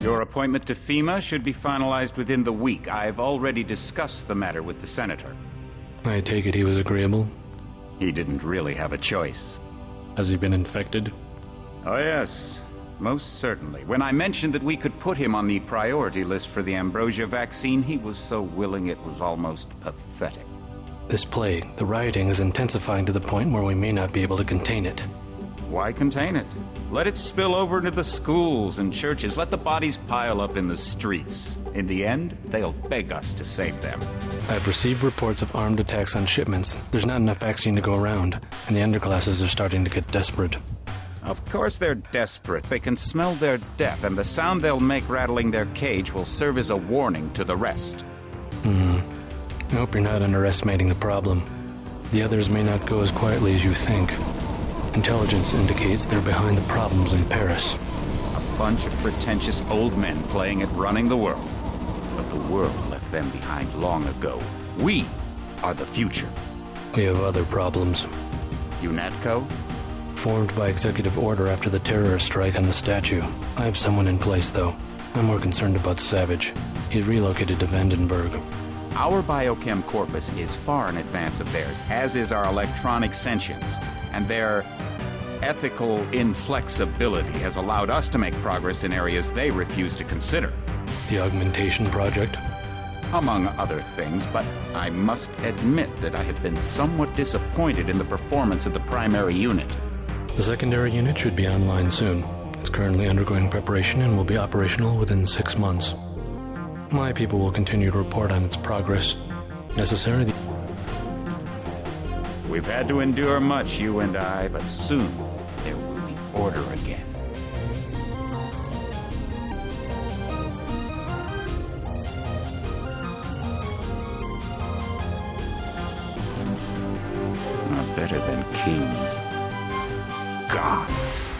Your appointment to FEMA should be finalized within the week. I've already discussed the matter with the Senator. I take it he was agreeable? He didn't really have a choice. Has he been infected? Oh yes, most certainly. When I mentioned that we could put him on the priority list for the ambrosia vaccine, he was so willing it was almost pathetic. This plague, the rioting, is intensifying to the point where we may not be able to contain it. Why contain it? Let it spill over into the schools and churches. Let the bodies pile up in the streets. In the end, they'll beg us to save them. I've received reports of armed attacks on shipments. There's not enough vaccine to go around, and the underclasses are starting to get desperate. Of course they're desperate. They can smell their death, and the sound they'll make rattling their cage will serve as a warning to the rest. I hope you're not underestimating the problem. The others may not go as quietly as you think. Intelligence indicates they're behind the problems in Paris. A bunch of pretentious old men playing at running the world. But the world left them behind long ago. We are the future. We have other problems. UNATCO? Formed by executive order after the terrorist strike on the statue. I have someone in place, though. I'm more concerned about Savage. He's relocated to Vandenberg. Our biochem corpus is far in advance of theirs, as is our electronic sentience, and their ethical inflexibility has allowed us to make progress in areas they refuse to consider. The augmentation project? Among other things, but I must admit that I have been somewhat disappointed in the performance of the primary unit. The secondary unit should be online soon. It's currently undergoing preparation and will be operational within 6 months. My people will continue to report on its progress. Necessary. We've had to endure much, you and I, but soon there will be order again. Not better than kings. Gods.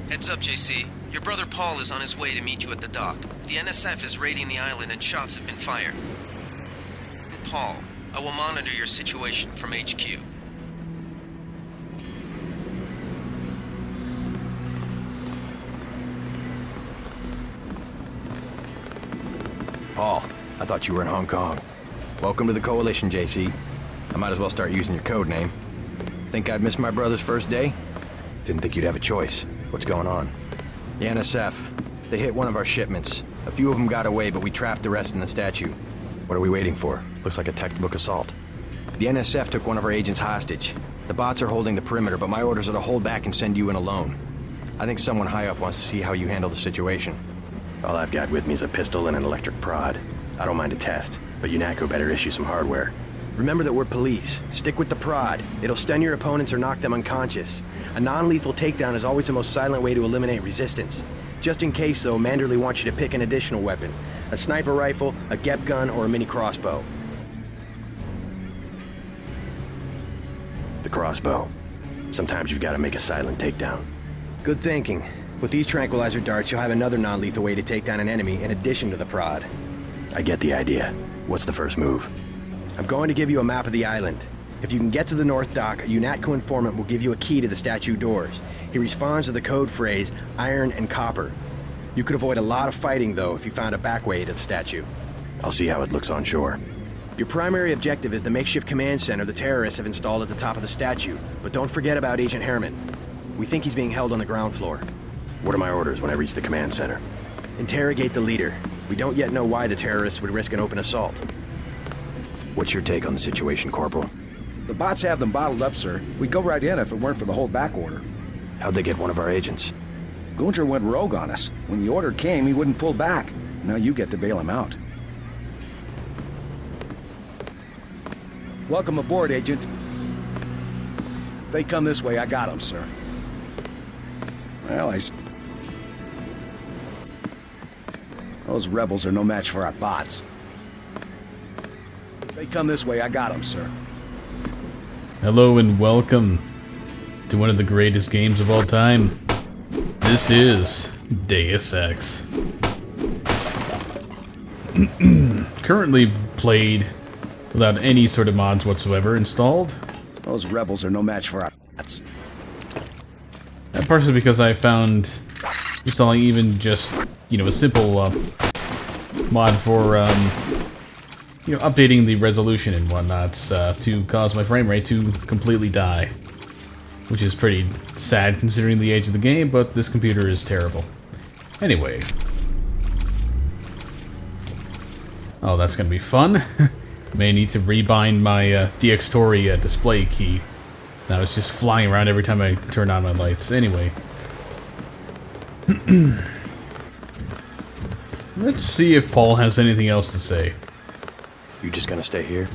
Heads up, JC. Your brother Paul is on his way to meet you at the dock. The NSF is raiding the island and shots have been fired. And Paul, I will monitor your situation from HQ. Paul, I thought you were in Hong Kong. Welcome to the Coalition, JC. I might as well start using your code name. Think I'd miss my brother's first day? Didn't think you'd have a choice. What's going on? The NSF. They hit one of our shipments. A few of them got away, but we trapped the rest in the statue. What are we waiting for? Looks like a textbook assault. The NSF took one of our agents hostage. The bots are holding the perimeter, but my orders are to hold back and send you in alone. I think someone high up wants to see how you handle the situation. All I've got with me is a pistol and an electric prod. I don't mind a test, but UNATCO better issue some hardware. Remember that we're police. Stick with the prod. It'll stun your opponents or knock them unconscious. A non-lethal takedown is always the most silent way to eliminate resistance. Just in case, though, Manderley wants you to pick an additional weapon. A sniper rifle, a GEP gun, or a mini crossbow. The crossbow. Sometimes you've got to make a silent takedown. Good thinking. With these tranquilizer darts, you'll have another non-lethal way to take down an enemy in addition to the prod. I get the idea. What's the first move? I'm going to give you a map of the island. If you can get to the North Dock, a UNATCO informant will give you a key to the statue doors. He responds to the code phrase, iron and copper. You could avoid a lot of fighting, though, if you found a back way to the statue. I'll see how it looks on shore. Your primary objective is the makeshift command center the terrorists have installed at the top of the statue. But don't forget about Agent Harriman. We think he's being held on the ground floor. What are my orders when I reach the command center? Interrogate the leader. We don't yet know why the terrorists would risk an open assault. What's your take on the situation, Corporal? The bots have them bottled up, sir. We'd go right in if it weren't for the whole back order. How'd they get one of our agents? Gunter went rogue on us. When the order came, he wouldn't pull back. Now you get to bail him out. Welcome aboard, Agent. They come this way, I got them, sir. Well, Those rebels are no match for our bots. They come this way, I got them, sir. Hello and welcome to one of the greatest games of all time. This is Deus Ex. Currently played without any sort of mods whatsoever installed. Those rebels are no match for our bots. And partially because I found installing even just, a simple mod for, updating the resolution and whatnot to cause my frame rate to completely die. Which is pretty sad considering the age of the game, but this computer is terrible. Anyway. Oh, that's gonna be fun. May need to rebind my DxTory display key. Now it's just flying around every time I turn on my lights. Anyway. Let's see if Paul has anything else to say. You just gonna stay here?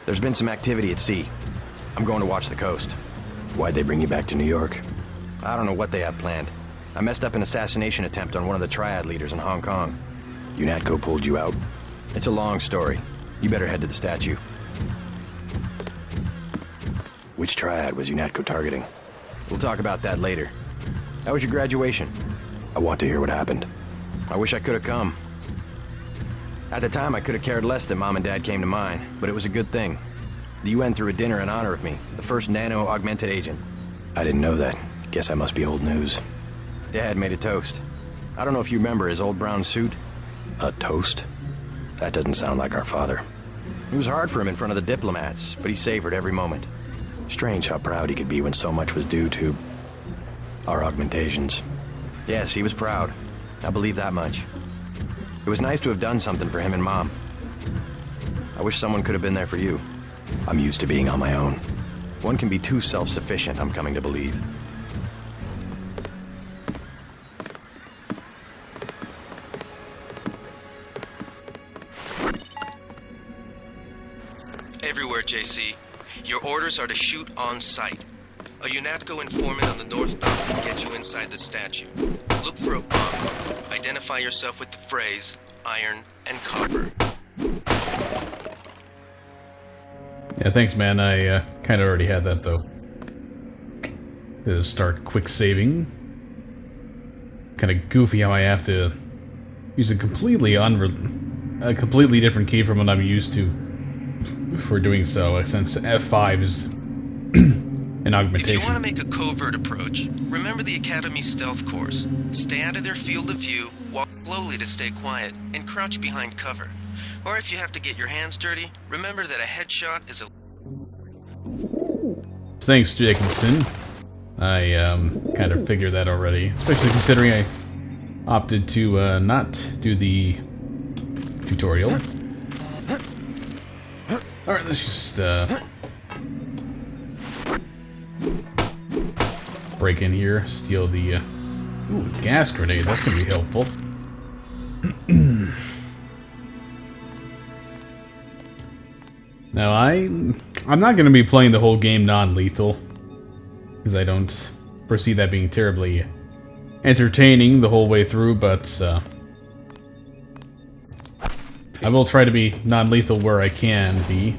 There's been some activity at sea. I'm going to watch the coast. Why'd they bring you back to New York? I don't know what they have planned. I messed up an assassination attempt on one of the Triad leaders in Hong Kong. UNATCO pulled you out. It's a long story. You better head to the statue. Which Triad was UNATCO targeting? We'll talk about that later. How was your graduation? I want to hear what happened. I wish I could have come. At the time, I could have cared less that Mom and Dad came to mine, but it was a good thing. The UN threw a dinner in honor of me, the first nano-augmented agent. I didn't know that. Guess I must be old news. Dad made a toast. I don't know if you remember his old brown suit. A toast? That doesn't sound like our father. It was hard for him in front of the diplomats, but he savored every moment. Strange how proud he could be when so much was due to our augmentations. Yes, he was proud. I believe that much. It was nice to have done something for him and Mom. I wish someone could have been there for you. I'm used to being on my own. One can be too self-sufficient, I'm coming to believe. Everywhere, JC. Your orders are to shoot on sight. A UNATCO informant on the North Dock can get you inside the statue. Look for a bomb. Identify yourself with the phrase, iron and copper. Yeah, thanks, man. I kind of already had that, though. Start quick saving. Kind of goofy how I have to use a completely different key from what I'm used to for doing so, since F5 is an augmentation. If you want to make a covert approach, remember the Academy stealth course. Stay out of their field of view, walk slowly to stay quiet, and crouch behind cover. Or if you have to get your hands dirty, remember that a headshot is a... Thanks, Jacobson. I kind of figured that already, especially considering I opted to not do the tutorial. Alright, let's just break in here, steal the ooh, gas grenade. That's gonna be helpful. Now I'm not gonna be playing the whole game non-lethal, because I don't foresee that being terribly entertaining the whole way through, but I will try to be non-lethal where I can be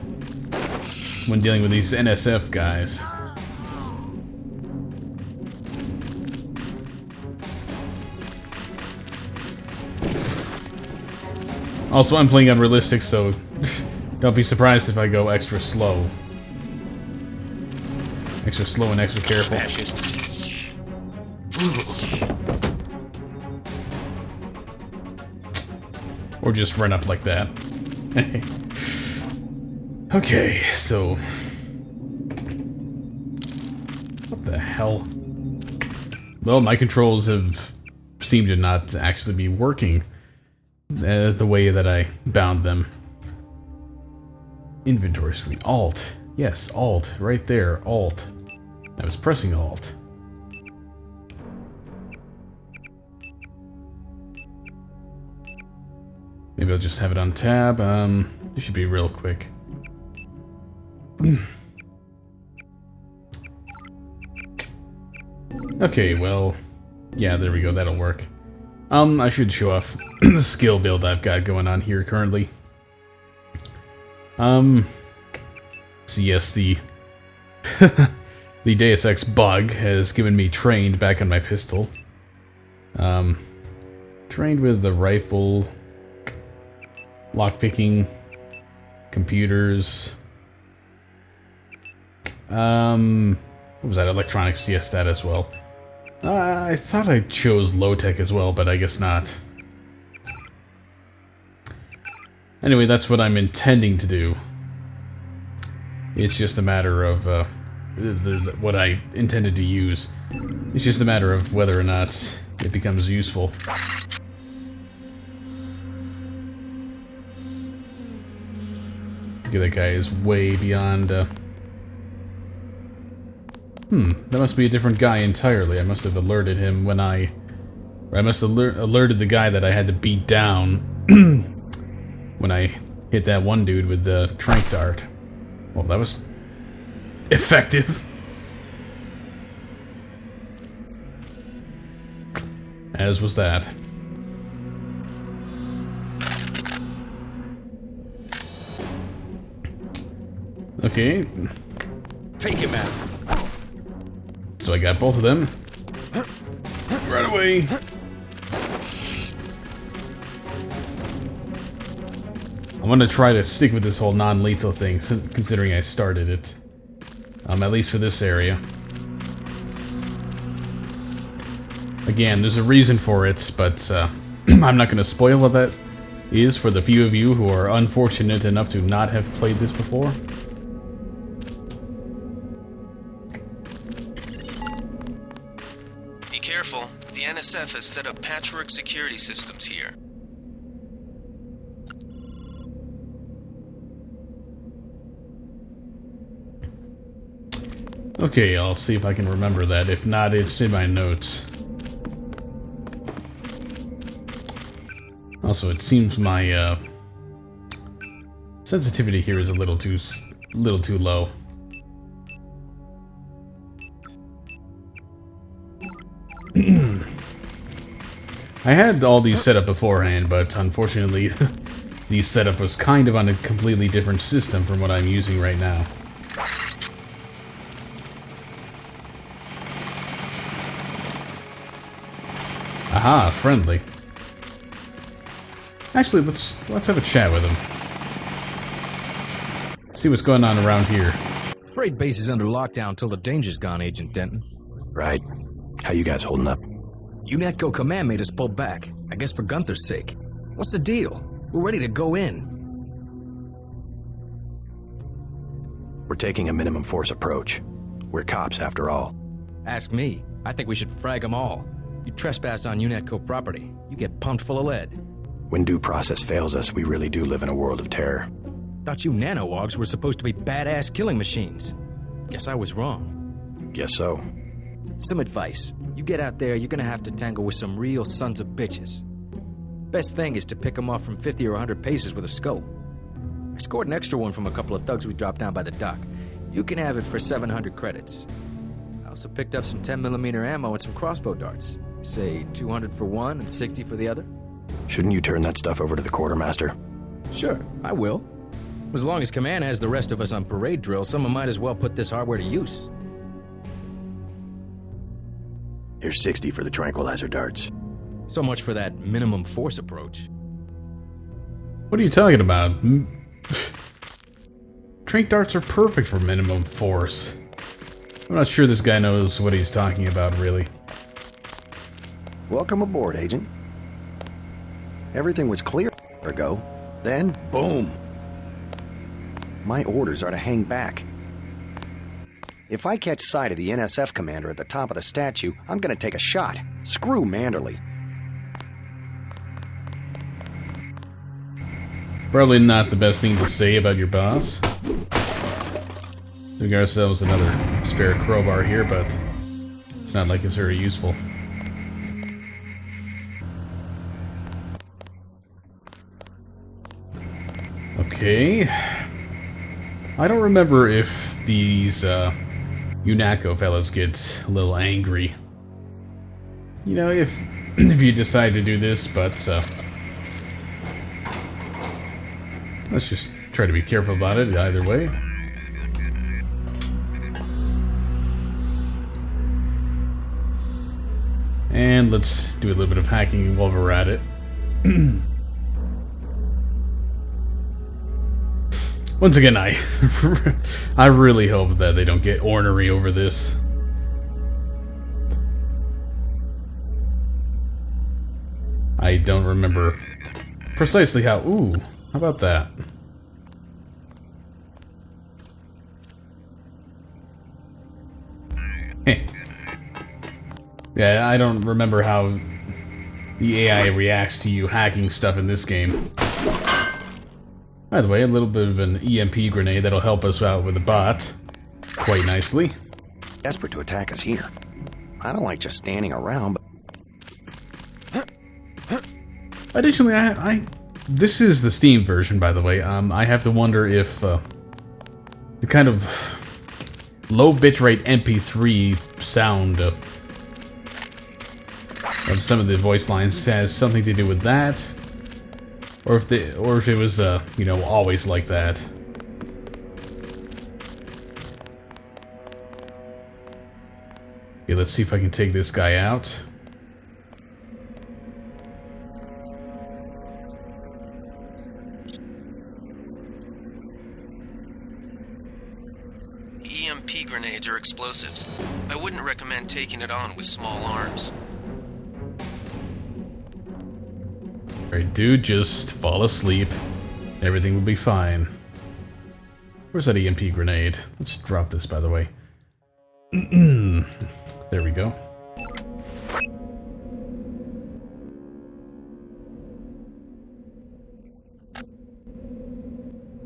when dealing with these NSF guys. Also, I'm playing unrealistic, so don't be surprised if I go extra slow. Extra slow and extra careful. Or just run up like that. Okay, so... What the hell? Well, my controls have seemed to not actually be working the way that I bound them. Inventory screen. Alt. Yes, Alt. Right there. Alt. I was pressing Alt. Maybe I'll just have it on tab. This should be real quick. Okay, well... Yeah, there we go. That'll work. I should show off the skill build I've got going on here currently. So yes, the the Deus Ex bug has given me trained back on my pistol. Trained with the rifle, lockpicking, computers. What was that? Electronics, yes, that as well. I thought I chose low-tech as well, but I guess not. Anyway, that's what I'm intending to do. It's just a matter of what I intended to use. It's just a matter of whether or not it becomes useful. That guy is way beyond... that must be a different guy entirely. I must have alerted him when I must have alerted the guy that I had to beat down when I hit that one dude with the tranq dart. Well, that was effective. As was that. Okay. Take him out. So I got both of them. Right away. I'm gonna try to stick with this whole non-lethal thing, considering I started it. At least for this area. Again, there's a reason for it, but I'm not gonna spoil what that is for the few of you who are unfortunate enough to not have played this before. Be careful. The NSF has set up patchwork security systems here. Okay, I'll see if I can remember that. If not, it's in my notes. Also, it seems my sensitivity here is a little too low. I had all these set up beforehand, but unfortunately, the setup was kind of on a completely different system from what I'm using right now. Aha, friendly. Actually, let's have a chat with him. See what's going on around here. Freight base is under lockdown till the danger's gone, Agent Denton. Right. How you guys holding up? UNETCO Command made us pull back, I guess for Gunther's sake. What's the deal? We're ready to go in. We're taking a minimum force approach. We're cops, after all. Ask me. I think we should frag them all. You trespass on UNETCO property, you get pumped full of lead. When due process fails us, we really do live in a world of terror. Thought you nanowogs were supposed to be badass killing machines. Guess I was wrong. Guess so. Some advice. You get out there, you're gonna have to tangle with some real sons of bitches. Best thing is to pick them off from 50 or 100 paces with a scope. I scored an extra one from a couple of thugs we dropped down by the dock. You can have it for 700 credits. I also picked up some 10mm ammo and some crossbow darts. Say 200 for one and 60 for the other. Shouldn't you turn that stuff over to the quartermaster? Sure, I will. As long as Command has the rest of us on parade drill, someone might as well put this hardware to use. Here's 60 for the tranquilizer darts. So much for that minimum force approach. What are you talking about? Tranq darts are perfect for minimum force. I'm not sure this guy knows what he's talking about, really. Welcome aboard, Agent. Everything was clear ago. Then, boom. My orders are to hang back. If I catch sight of the NSF commander at the top of the statue, I'm gonna take a shot. Screw Manderley. Probably not the best thing to say about your boss. We got ourselves another spare crowbar here, but it's not like it's very useful. Okay. I don't remember if these UNACO fellas get a little angry. You know, if you decide to do this, but let's just try to be careful about it either way. And let's do a little bit of hacking while we're at it. Once again, I really hope that they don't get ornery over this. I don't remember precisely how... Ooh, how about that? Heh. Yeah, I don't remember how the AI reacts to you hacking stuff in this game. By the way, a little bit of an EMP grenade that'll help us out with the bot quite nicely. Desperate to attack us here. I don't like just standing around, but... Additionally, this is the Steam version, by the way. I have to wonder if the kind of low bitrate MP3 sound of some of the voice lines has something to do with that, or if it was you know, always like that. Okay, let's see if I can take this guy out. EMP grenades are explosives. I wouldn't recommend taking it on with small arms. Alright, dude, just fall asleep. Everything will be fine. Where's that EMP grenade? Let's drop this, by the way. There we go.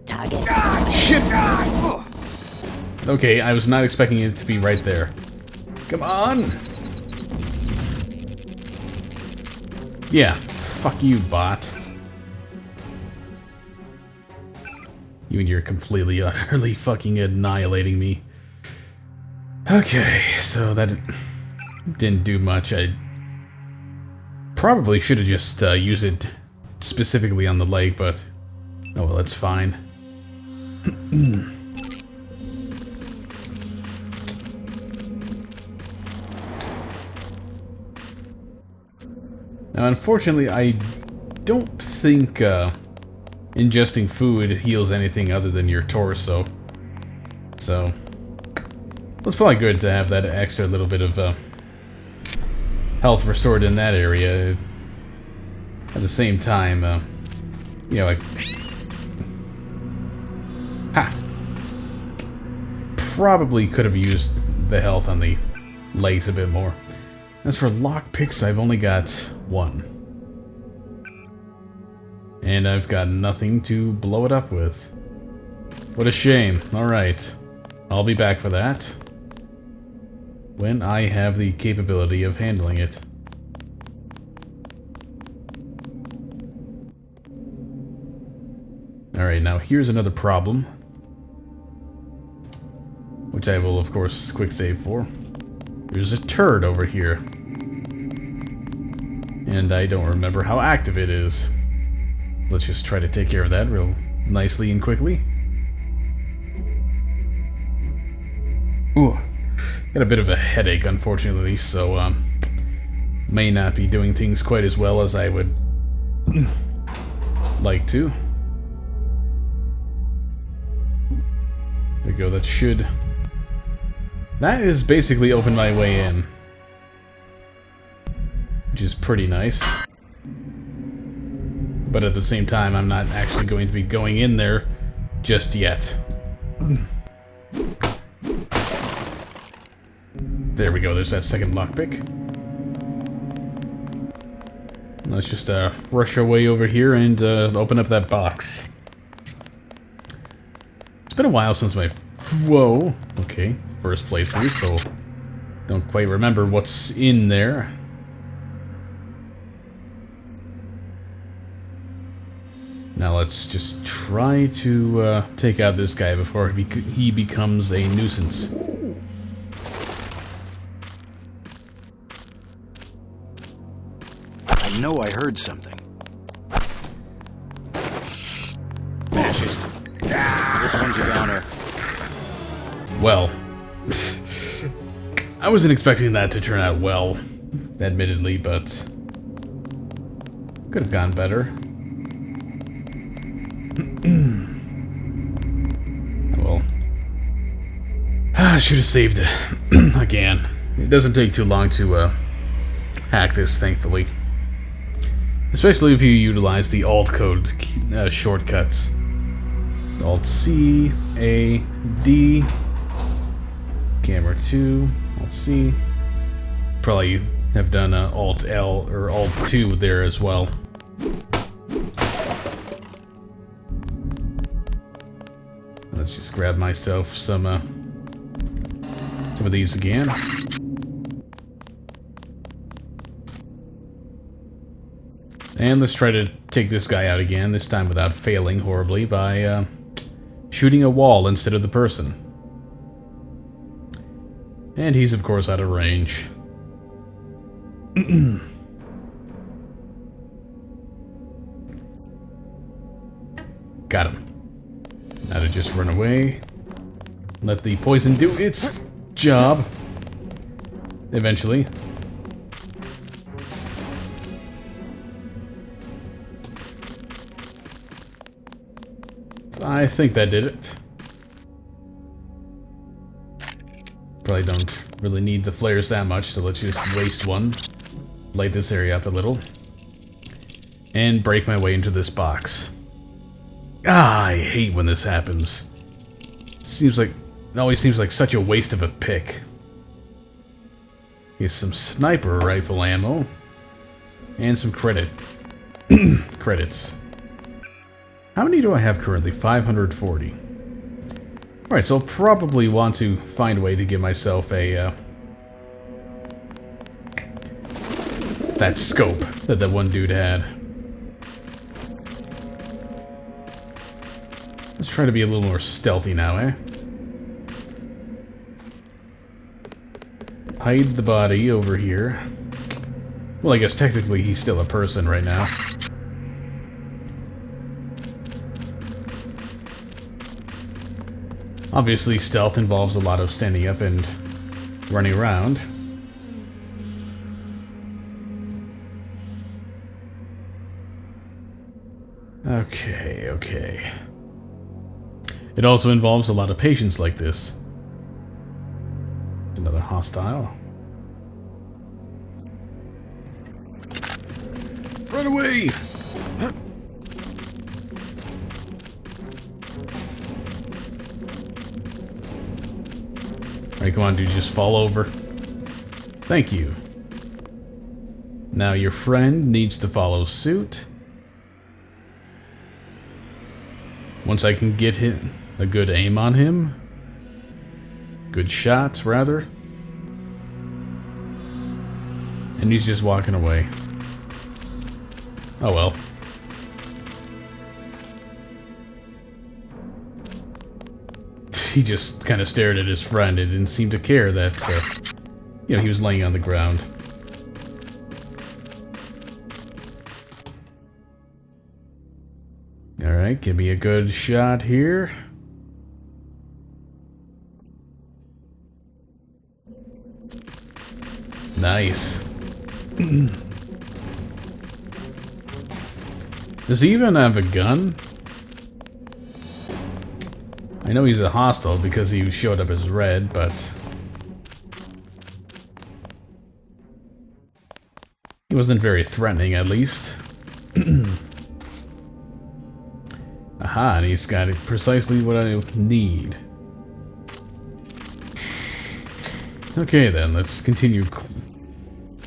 Target. Shit! Okay, I was not expecting it to be right there. Come on! Yeah, fuck you, bot. You and you're completely, utterly fucking annihilating me. Okay, so that didn't do much. I probably should have just used it specifically on the leg, but oh well, that's fine. Now, unfortunately, I don't think ingesting food heals anything other than your torso. So, it's probably good to have that extra little bit of health restored in that area. At the same time, you know, like... Ha! Probably could have used the health on the legs a bit more. As for lockpicks, I've only got one. And I've got nothing to blow it up with. What a shame. Alright. I'll be back for that when I have the capability of handling it. Alright, now here's another problem, which I will, of course, quick save for. There's a turd over here, and I don't remember how active it is. Let's just try to take care of that real nicely and quickly. Ooh, got a bit of a headache, unfortunately, so may not be doing things quite as well as I would like to. There we go, that should... That is basically open my way in, which is pretty nice. But at the same time, I'm not actually going to be going in there just yet. There we go, there's that second lockpick. Let's just rush our way over here and open up that box. It's been a while since my... Whoa! Okay, first playthrough, so don't quite remember what's in there. Now let's just try to take out this guy before he becomes a nuisance. I know I heard something. Fascist. This one's a downer. Well, I wasn't expecting that to turn out well, admittedly, but could have gone better. Well, I should have saved it again. It doesn't take too long to hack this, thankfully. Especially if you utilize the alt code shortcuts. Alt C, A, D, camera 2, Alt C. Probably have done Alt L or Alt 2 there as well. Let's just grab myself some of these again. And let's try to take this guy out again, this time without failing horribly by shooting a wall instead of the person. And he's of course out of range. Got him. Now to just run away. Let the poison do its job. Eventually. I think that did it. Probably don't really need the flares that much, so let's just waste one. Light this area up a little. And break my way into this box. Ah, I hate when this happens. It always seems like such a waste of a pick. Here's some sniper rifle ammo. And some credits. How many do I have currently? 540. Alright, so I'll probably want to find a way to give myself a, that scope that that one dude had. Let's try to be a little more stealthy now, eh? Hide the body over here. Well, I guess technically he's still a person right now. Obviously, stealth involves a lot of standing up and running around. Okay. It also involves a lot of patience like this. Another hostile. Run away! Alright, come on, dude, just fall over. Thank you. Now your friend needs to follow suit. Once I can get a good aim on him. Good shot, rather. And he's just walking away. Oh well. He just kind of stared at his friend and didn't seem to care that, you know, he was laying on the ground. Alright, give me a good shot here. Nice. Does he even have a gun? I know he's a hostile because he showed up as red, but... he wasn't very threatening, at least. Aha, and he's got precisely what I need. Okay then, let's continue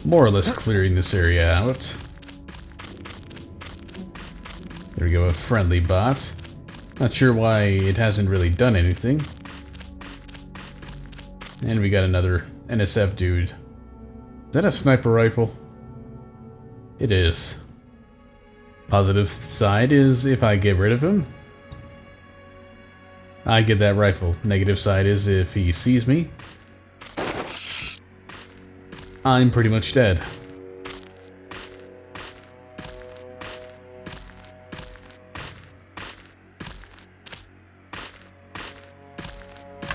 more or less clearing this area out. There we go, a friendly bot. Not sure why it hasn't really done anything. And we got another NSF dude. Is that a sniper rifle? It is. Positive side is if I get rid of him, I get that rifle. Negative side is if he sees me, I'm pretty much dead.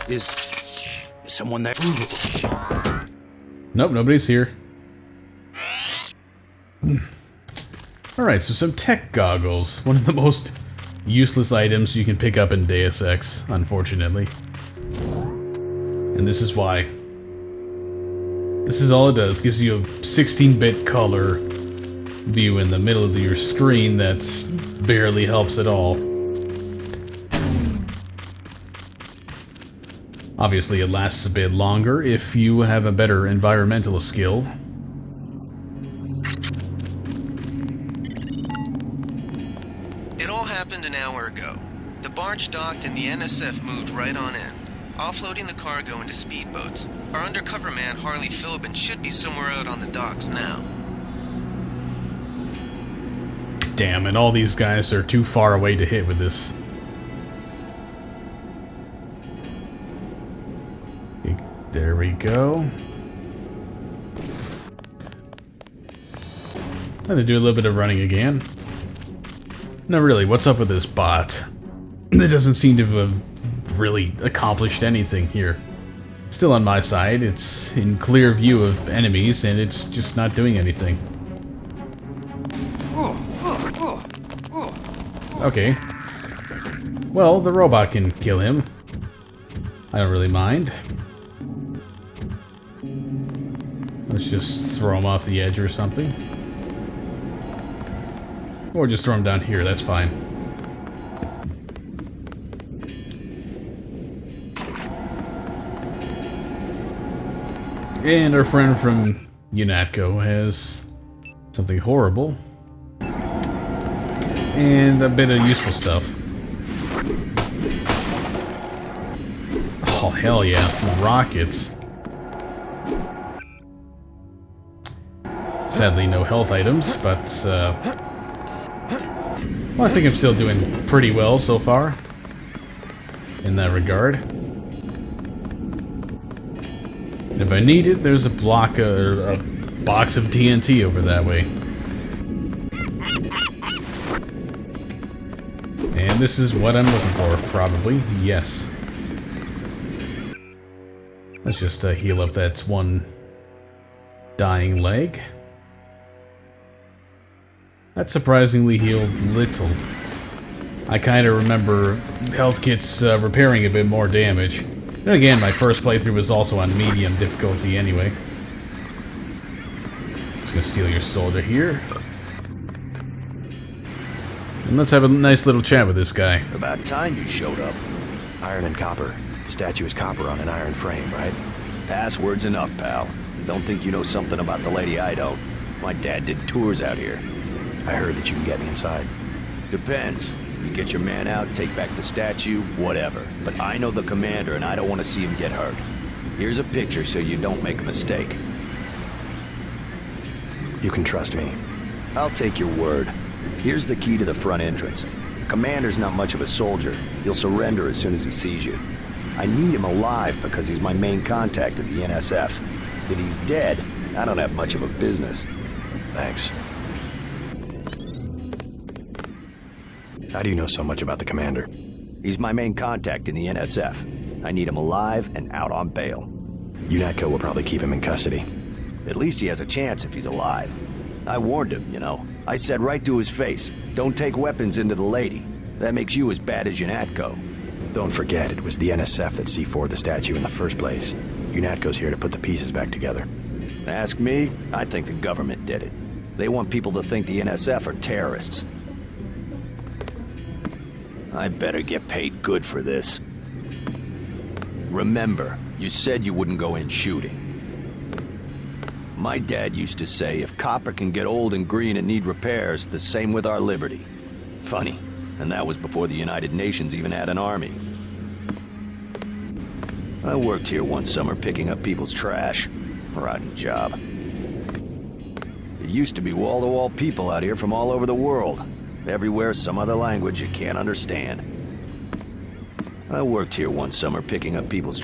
Is someone there? Nope, nobody's here. Alright, so some tech goggles. One of the most useless items you can pick up in Deus Ex, unfortunately. And this is why. This is all it does. Gives you a 16-bit color view in the middle of your screen that barely helps at all. Obviously, it lasts a bit longer if you have a better environmental skill. It all happened an hour ago. The barge docked and the NSF moved right on in, offloading the cargo into speedboats. Our undercover man, Harley Philbin, should be somewhere out on the docks now. Damn, and all these guys are too far away to hit with this. There we go. I'm gonna do a little bit of running again. No, really, what's up with this bot? It doesn't seem to have really accomplished anything here. Still on my side, it's in clear view of enemies, and it's just not doing anything. Okay. Well, the robot can kill him. I don't really mind. Let's just throw him off the edge or something. Or just throw him down here, that's fine. And our friend from UNATCO has something horrible. And a bit of useful stuff. Oh, hell yeah, some rockets. Sadly, no health items, but, well, I think I'm still doing pretty well so far in that regard. And if I need it, there's a box of TNT over that way. And this is what I'm looking for, probably. Yes. Let's just heal up that one dying leg. That surprisingly healed little. I kind of remember health kits repairing a bit more damage. And again, my first playthrough was also on medium difficulty anyway. Just gonna steal your soldier here. And let's have a nice little chat with this guy. About time you showed up. Iron and copper. The statue is copper on an iron frame, right? Password's enough, pal. Don't think you know something about the lady I don't. My dad did tours out here. I heard that you can get me inside. Depends. You get your man out, take back the statue, whatever. But I know the commander and I don't want to see him get hurt. Here's a picture so you don't make a mistake. You can trust me. I'll take your word. Here's the key to the front entrance. The commander's not much of a soldier. He'll surrender as soon as he sees you. I need him alive because he's my main contact at the NSF. If he's dead, I don't have much of a business. Thanks. How do you know so much about the commander? He's my main contact in the NSF. I need him alive and out on bail. UNATCO will probably keep him in custody. At least he has a chance if he's alive. I warned him, you know. I said right to his face, don't take weapons into the lady. That makes you as bad as UNATCO. Don't forget, it was the NSF that C4'd the statue in the first place. UNATCO's here to put the pieces back together. Ask me, I think the government did it. They want people to think the NSF are terrorists. I better get paid good for this. Remember, You said you wouldn't go in shooting. My dad used to say, if copper can get old and green and need repairs, the same with our liberty. Funny, and that was before the United Nations even had an army. I worked here one summer picking up people's trash. Rotten job. It used to be wall-to-wall people out here from all over the world. Everywhere, some other language you can't understand. I worked here one summer picking up people's...